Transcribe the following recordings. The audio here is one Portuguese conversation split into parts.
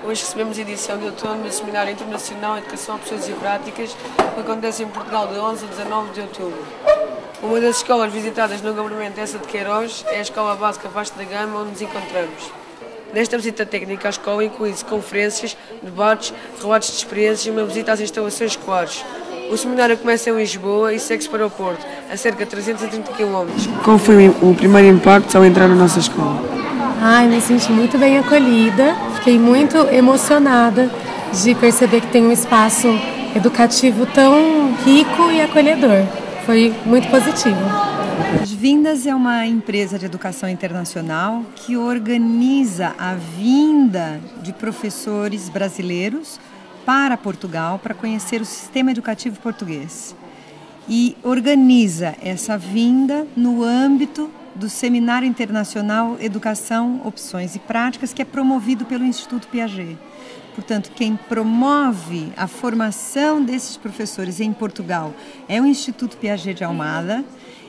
Hoje recebemos a edição de outono do Seminário Internacional de Educação, Opções e Práticas, que acontece em Portugal de 11 a 19 de outubro. Uma das escolas visitadas no agrupamento Essa de Queiroz é a Escola Básica Vasco da Gama, onde nos encontramos. Nesta visita técnica à escola inclui-se conferências, debates, relatos de experiências e uma visita às instalações escolares. O seminário começa em Lisboa e segue-se para o Porto, a cerca de 330 km. Qual foi o primeiro impacto ao entrar na nossa escola? Me senti muito bem acolhida, fiquei muito emocionada de perceber que tem um espaço educativo tão rico e acolhedor. Foi muito positivo. As Vindas é uma empresa de educação internacional que organiza a vinda de professores brasileiros para Portugal para conhecer o sistema educativo português. E organiza essa vinda no âmbito do Seminário Internacional Educação, Opções e Práticas, que é promovido pelo Instituto Piaget. Portanto, quem promove a formação desses professores em Portugal é o Instituto Piaget de Almada,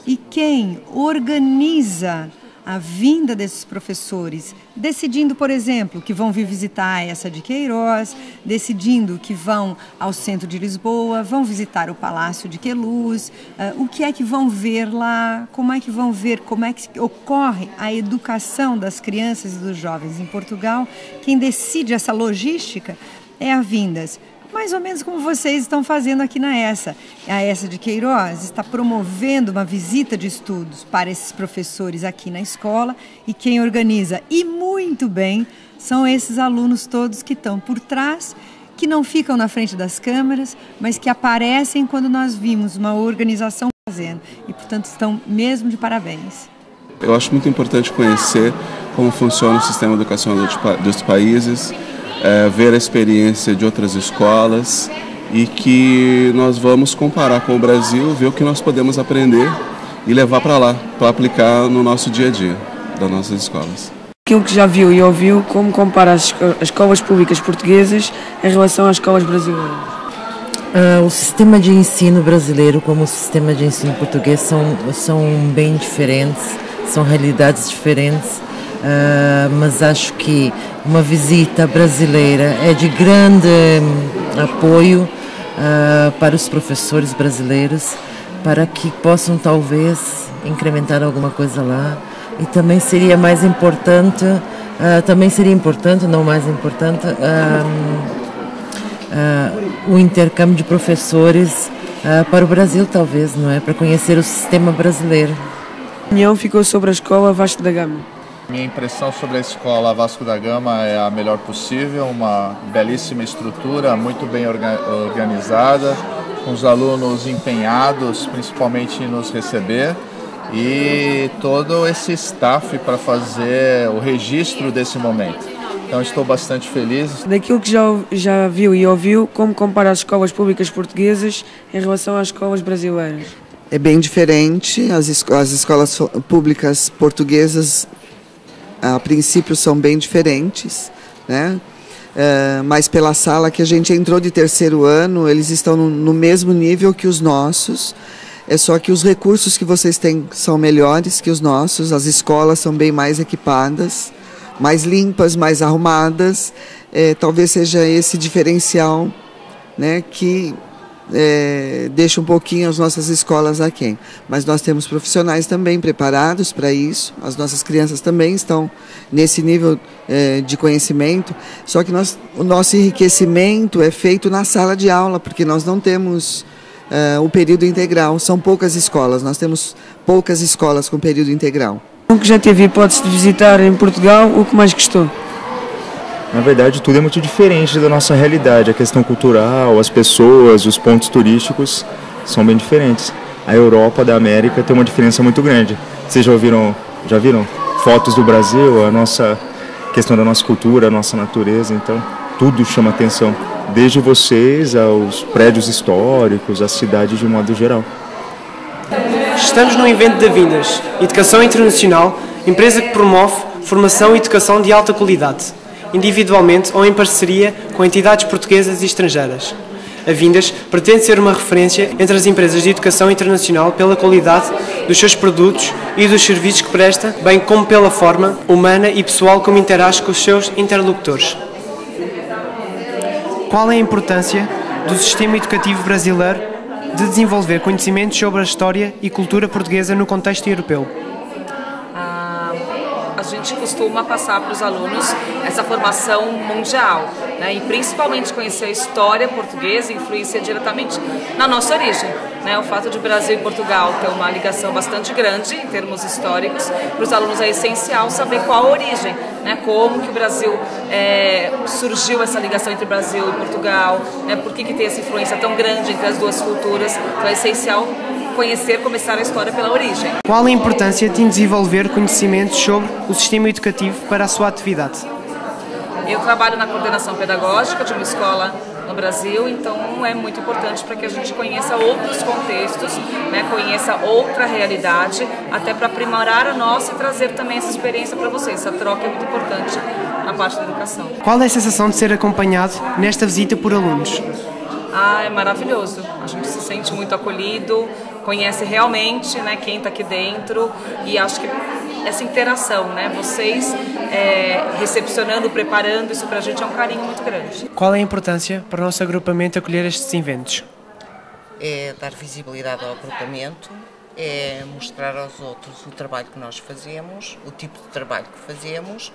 e quem organiza a vinda desses professores, decidindo, por exemplo, que vão vir visitar Essa de Queiroz, decidindo que vão ao centro de Lisboa, vão visitar o Palácio de Queluz, o que é que vão ver lá, como é que vão ver, como é que ocorre a educação das crianças e dos jovens em Portugal. Quem decide essa logística é a Vindas. Mais ou menos como vocês estão fazendo aqui na Essa. A Essa de Queiroz está promovendo uma visita de estudos para esses professores aqui na escola, e quem organiza, e muito bem, são esses alunos todos que estão por trás, que não ficam na frente das câmeras, mas que aparecem quando nós vimos uma organização fazendo, e portanto estão mesmo de parabéns. Eu acho muito importante conhecer como funciona o sistema educacional dos países, ver a experiência de outras escolas, e que nós vamos comparar com o Brasil, ver o que nós podemos aprender e levar para lá, para aplicar no nosso dia a dia das nossas escolas. Aquilo que já viu e ouviu, como compara as escolas públicas portuguesas em relação às escolas brasileiras? O sistema de ensino brasileiro como o sistema de ensino português são bem diferentes, são realidades diferentes. Mas acho que uma visita brasileira é de grande apoio para os professores brasileiros, para que possam talvez incrementar alguma coisa lá. E também seria mais importante, não mais importante, o intercâmbio de professores para o Brasil, talvez, não é? Para conhecer o sistema brasileiro. A opinião ficou sobre a escola Vasco da Gama. Minha impressão sobre a escola Vasco da Gama é a melhor possível, uma belíssima estrutura, muito bem organizada, com os alunos empenhados, principalmente em nos receber, e todo esse staff para fazer o registro desse momento. Então estou bastante feliz. Daquilo que já viu e ouviu, como compara as escolas públicas portuguesas em relação às escolas brasileiras? É bem diferente, as escolas públicas portuguesas a princípio são bem diferentes, né? Mas pela sala que a gente entrou de terceiro ano, eles estão no mesmo nível que os nossos, é só que os recursos que vocês têm são melhores que os nossos, as escolas são bem mais equipadas, mais limpas, mais arrumadas, talvez seja esse diferencial, né, que deixa um pouquinho as nossas escolas aquém. Mas nós temos profissionais também preparados para isso, as nossas crianças também estão nesse nível de conhecimento, só que o nosso enriquecimento é feito na sala de aula, porque nós não temos o período integral, são poucas escolas, nós temos poucas escolas com período integral. O que já teve hipótese de visitar em Portugal, o que mais gostou? Na verdade, tudo é muito diferente da nossa realidade. A questão cultural, as pessoas, os pontos turísticos são bem diferentes. A Europa da América tem uma diferença muito grande. Vocês já viram fotos do Brasil, a nossa questão da nossa cultura, a nossa natureza, então tudo chama atenção. Desde vocês aos prédios históricos, a cidade de um modo geral. Estamos no evento da Vindas, Educação Internacional, empresa que promove formação e educação de alta qualidade, individualmente ou em parceria com entidades portuguesas e estrangeiras. A Vindas pretende ser uma referência entre as empresas de educação internacional pela qualidade dos seus produtos e dos serviços que presta, bem como pela forma humana e pessoal como interage com os seus interlocutores. Qual é a importância do sistema educativo brasileiro de desenvolver conhecimentos sobre a história e cultura portuguesa no contexto europeu? A gente costuma passar para os alunos essa formação mundial, né? E principalmente conhecer a história portuguesa influencia diretamente na nossa origem, né? O fato de Brasil e Portugal ter uma ligação bastante grande em termos históricos, para os alunos é essencial saber qual a origem, né? Como que o Brasil surgiu essa ligação entre Brasil e Portugal, né? Por que tem essa influência tão grande entre as duas culturas, então é essencial começar a história pela origem. Qual a importância de desenvolver conhecimentos sobre o sistema educativo para a sua atividade? Eu trabalho na coordenação pedagógica de uma escola no Brasil, então é muito importante para que a gente conheça outros contextos, né, conheça outra realidade, até para aprimorar a nossa e trazer também essa experiência para vocês. Essa troca é muito importante na parte da educação. Qual é a sensação de ser acompanhado nesta visita por alunos? É maravilhoso. A gente se sente muito acolhido, conhece realmente, né, quem está aqui dentro, e acho que essa interação, né, vocês recepcionando, preparando, isso para a gente é um carinho muito grande. Qual é a importância para o nosso agrupamento acolher estes eventos? É dar visibilidade ao agrupamento, é mostrar aos outros o trabalho que nós fazemos, o tipo de trabalho que fazemos,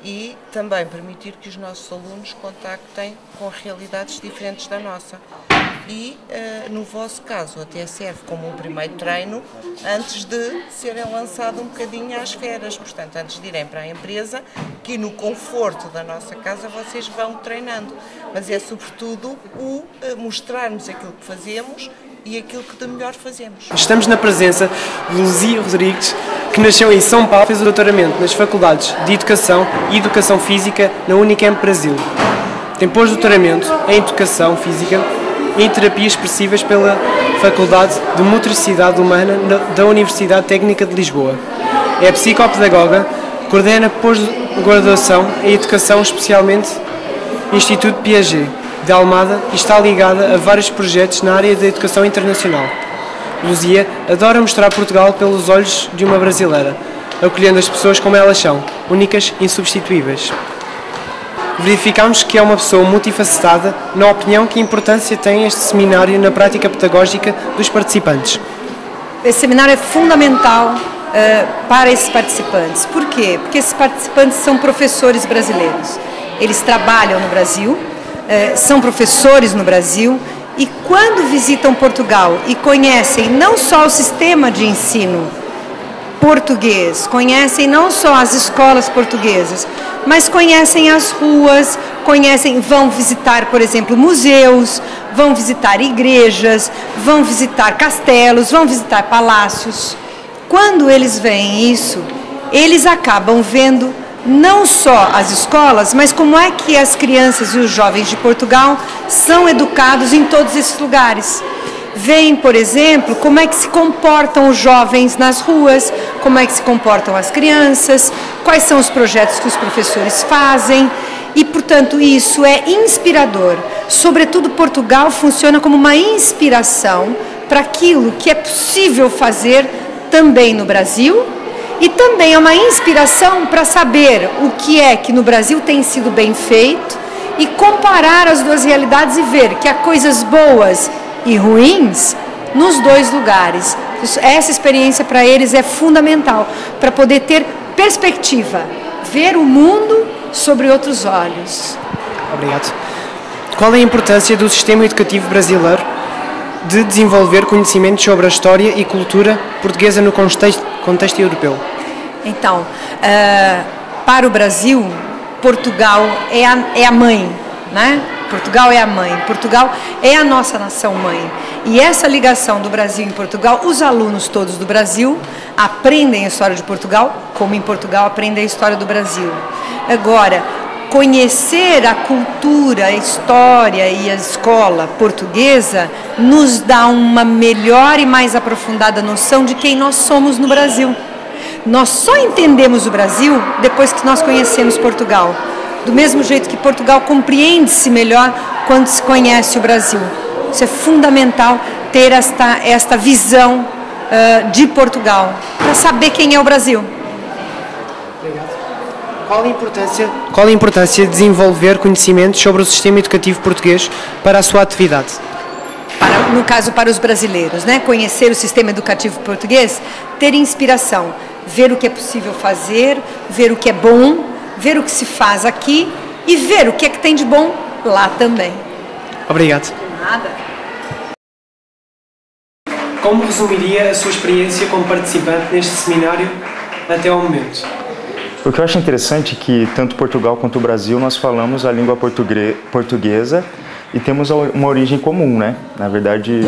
e também permitir que os nossos alunos contactem com realidades diferentes da nossa. E, no vosso caso, até serve como um primeiro treino antes de serem lançados um bocadinho às feras, portanto, antes de irem para a empresa, que no conforto da nossa casa vocês vão treinando. Mas é sobretudo o mostrarmos aquilo que fazemos e aquilo que de melhor fazemos. Estamos na presença de Luzia Rodrigues, que nasceu em São Paulo, fez o doutoramento nas faculdades de Educação e Educação Física na Unicamp Brasil. Tem pós-doutoramento em Educação Física e em Terapias Expressivas pela Faculdade de Motricidade Humana da Universidade Técnica de Lisboa. É psicopedagoga, coordena pós-graduação em Educação, especialmente Instituto Piaget de Almada, e está ligada a vários projetos na área da educação internacional. Luzia adora mostrar Portugal pelos olhos de uma brasileira, acolhendo as pessoas como elas são, únicas e insubstituíveis. Verificamos que é uma pessoa multifacetada. Na opinião, que importância tem este seminário na prática pedagógica dos participantes? Esse seminário é fundamental para esses participantes. Por quê? Porque esses participantes são professores brasileiros. Eles trabalham no Brasil, são professores no Brasil, e quando visitam Portugal e conhecem não só o sistema de ensino português, conhecem não só as escolas portuguesas, mas conhecem as ruas, vão visitar, por exemplo, museus, vão visitar igrejas, vão visitar castelos, vão visitar palácios. Quando eles veem isso, eles acabam vendo não só as escolas, mas como é que as crianças e os jovens de Portugal são educados em todos esses lugares. Veem, por exemplo, como é que se comportam os jovens nas ruas, como é que se comportam as crianças, quais são os projetos que os professores fazem, e, portanto, isso é inspirador. Sobretudo, Portugal funciona como uma inspiração para aquilo que é possível fazer também no Brasil, e também é uma inspiração para saber o que é que no Brasil tem sido bem feito e comparar as duas realidades e ver que há coisas boas e ruins nos dois lugares. Essa experiência para eles é fundamental para poder ter perspectiva, ver o mundo sobre outros olhos. Obrigado. Qual é a importância do sistema educativo brasileiro de desenvolver conhecimentos sobre a história e cultura portuguesa no contexto europeu? Então, para o Brasil, Portugal é a mãe, né? Portugal é a mãe, Portugal é a nossa nação mãe. E essa ligação do Brasil em Portugal, os alunos todos do Brasil aprendem a história de Portugal, como em Portugal aprendem a história do Brasil. Agora, conhecer a cultura, a história e a escola portuguesa nos dá uma melhor e mais aprofundada noção de quem nós somos no Brasil. Nós só entendemos o Brasil depois que nós conhecemos Portugal. Do mesmo jeito que Portugal compreende-se melhor quando se conhece o Brasil. Isso é fundamental, ter esta visão de Portugal, para saber quem é o Brasil. Obrigado. Qual a importância de desenvolver conhecimentos sobre o sistema educativo português para a sua atividade? No caso, para os brasileiros, né? Conhecer o sistema educativo português, ter inspiração, ver o que é possível fazer, ver o que é bom, ver o que se faz aqui e ver o que é que tem de bom lá também. Obrigado. Nada. Como resumiria a sua experiência como participante neste seminário até ao momento? O que eu acho interessante é que tanto Portugal quanto o Brasil nós falamos a língua portuguesa e temos uma origem comum, né? Na verdade,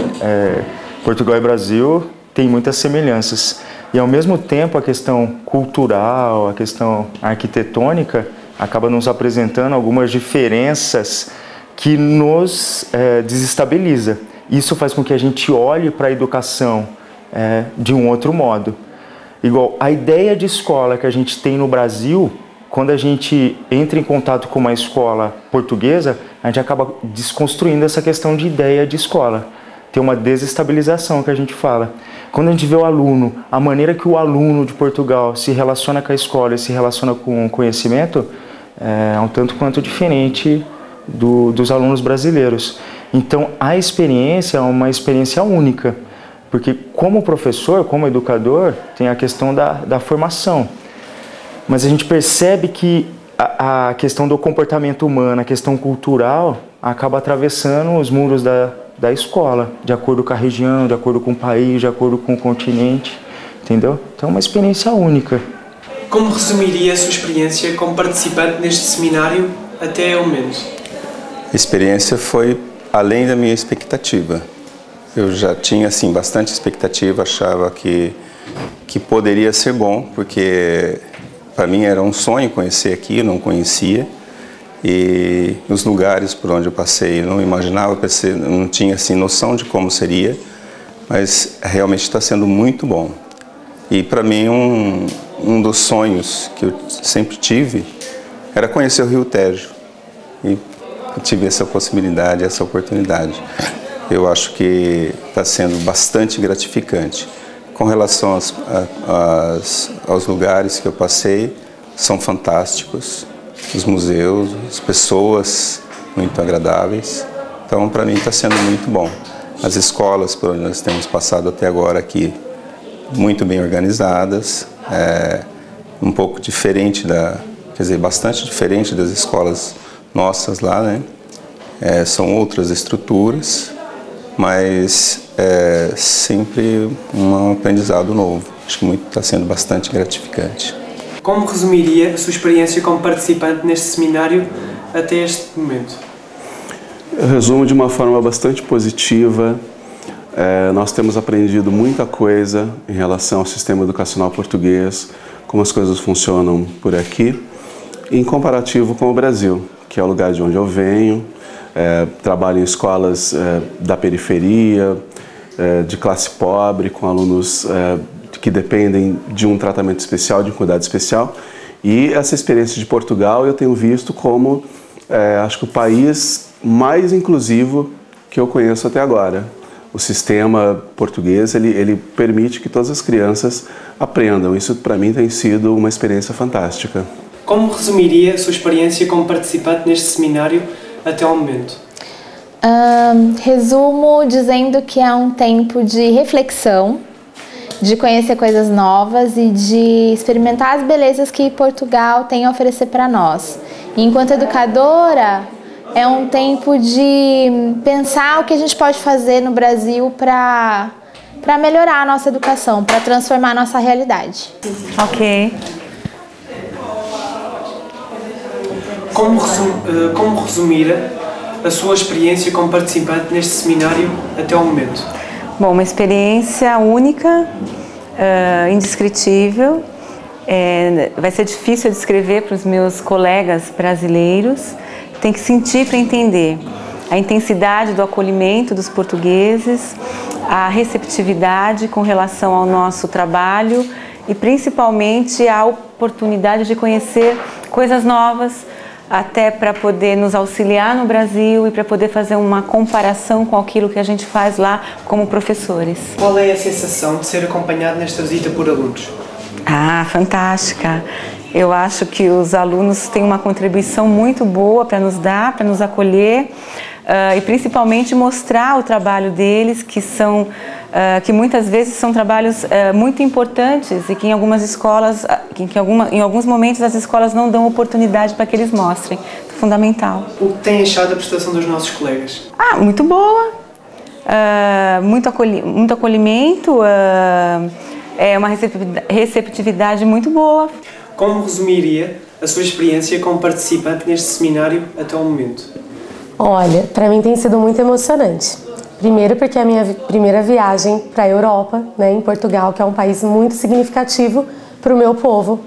Portugal e Brasil têm muitas semelhanças. E ao mesmo tempo a questão cultural, a questão arquitetônica acaba nos apresentando algumas diferenças que nos desestabiliza. Isso faz com que a gente olhe para a educação de um outro modo. Igual, a ideia de escola que a gente tem no Brasil, quando a gente entra em contato com uma escola portuguesa, a gente acaba desconstruindo essa questão de ideia de escola. Tem uma desestabilização que a gente fala. Quando a gente vê o aluno, a maneira que o aluno de Portugal se relaciona com a escola e se relaciona com o conhecimento, é um tanto quanto diferente dos alunos brasileiros. Então, a experiência é uma experiência única. Porque como professor, como educador, tem a questão da formação. Mas a gente percebe que a questão do comportamento humano, a questão cultural, acaba atravessando os muros da escola, de acordo com a região, de acordo com o país, de acordo com o continente, entendeu? Então é uma experiência única. Como resumiria a sua experiência como participante neste seminário até ao momento? A experiência foi além da minha expectativa. Eu já tinha assim, bastante expectativa, achava que poderia ser bom, porque para mim era um sonho conhecer aqui, eu não conhecia. E os lugares por onde eu passei, eu não imaginava, não tinha assim, noção de como seria, mas realmente está sendo muito bom. E para mim um dos sonhos que eu sempre tive era conhecer o Rio Tejo. E eu tive essa possibilidade, essa oportunidade. Eu acho que está sendo bastante gratificante. Com relação aos lugares que eu passei, são fantásticos. Os museus, as pessoas muito agradáveis. Então, para mim, está sendo muito bom. As escolas por onde nós temos passado até agora aqui, muito bem organizadas, um pouco diferente quer dizer, bastante diferente das escolas nossas lá, né? São outras estruturas, mas sempre um aprendizado novo. Acho que está sendo bastante gratificante. Como resumiria a sua experiência como participante neste seminário até este momento? Eu resumo de uma forma bastante positiva. Nós temos aprendido muita coisa em relação ao sistema educacional português, como as coisas funcionam por aqui, em comparativo com o Brasil, que é o lugar de onde eu venho. Trabalho em escolas da periferia, de classe pobre, com alunos que dependem de um tratamento especial, de um cuidado especial. E essa experiência de Portugal eu tenho visto como, acho que o país mais inclusivo que eu conheço até agora. O sistema português, ele permite que todas as crianças aprendam. Isso, para mim, tem sido uma experiência fantástica. Como resumiria a sua experiência como participante neste seminário até ao momento? Resumo dizendo que é um tempo de reflexão, de conhecer coisas novas e de experimentar as belezas que Portugal tem a oferecer para nós. E enquanto educadora, é um tempo de pensar o que a gente pode fazer no Brasil para melhorar a nossa educação, para transformar a nossa realidade. Ok. Como resumir a sua experiência como participante neste seminário até ao momento? Bom, uma experiência única, indescritível. Vai ser difícil descrever para os meus colegas brasileiros. Tem que sentir para entender a intensidade do acolhimento dos portugueses, a receptividade com relação ao nosso trabalho e principalmente a oportunidade de conhecer coisas novas, até para poder nos auxiliar no Brasil e para poder fazer uma comparação com aquilo que a gente faz lá como professores. Qual é a sensação de ser acompanhado nesta visita por alunos? Fantástica! Eu acho que os alunos têm uma contribuição muito boa para nos dar, para nos acolher e principalmente mostrar o trabalho deles, que muitas vezes são trabalhos muito importantes e que em algumas escolas, em alguns momentos as escolas não dão oportunidade para que eles mostrem. Fundamental. O que tem achado da prestação dos nossos colegas? Muito boa. Muito acolhimento, é uma receptividade muito boa. Como resumiria a sua experiência como participante neste seminário até o momento? Olha, para mim tem sido muito emocionante. Primeiro porque é a minha primeira viagem para a Europa, né, em Portugal, que é um país muito significativo para o meu povo,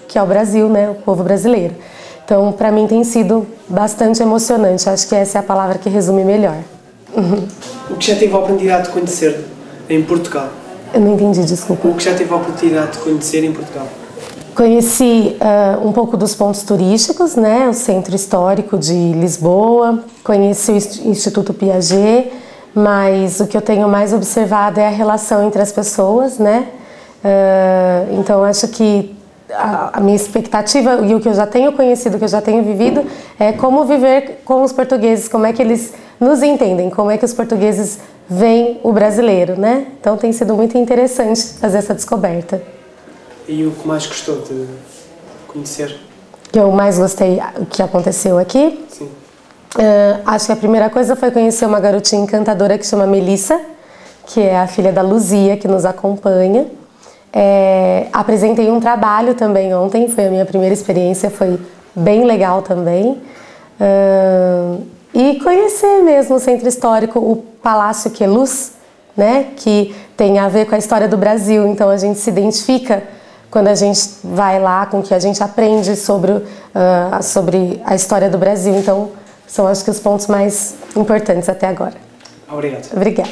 que é o Brasil, né, o povo brasileiro. Então, para mim tem sido bastante emocionante. Acho que essa é a palavra que resume melhor. O que já teve a oportunidade de conhecer em Portugal? Eu não entendi, desculpa. O que já teve a oportunidade de conhecer em Portugal? Conheci um pouco dos pontos turísticos, né? O Centro Histórico de Lisboa, conheci o Instituto Piaget, mas o que eu tenho mais observado é a relação entre as pessoas, né? Então, acho que a minha expectativa e o que eu já tenho conhecido, o que eu já tenho vivido, é como viver com os portugueses, como é que eles nos entendem, como é que os portugueses veem o brasileiro, né? Então tem sido muito interessante fazer essa descoberta. E o que mais gostou de conhecer? O que eu mais gostei, o que aconteceu aqui? Sim. Acho que a primeira coisa foi conhecer uma garotinha encantadora que chama Melissa, que é a filha da Luzia, que nos acompanha. Apresentei um trabalho também ontem, foi a minha primeira experiência, foi bem legal também. E conhecer mesmo o Centro Histórico, o Palácio Queluz, né, que tem a ver com a história do Brasil, então a gente se identifica quando a gente vai lá, com o que a gente aprende sobre a história do Brasil. Então, são acho que os pontos mais importantes até agora. Obrigado. Obrigada.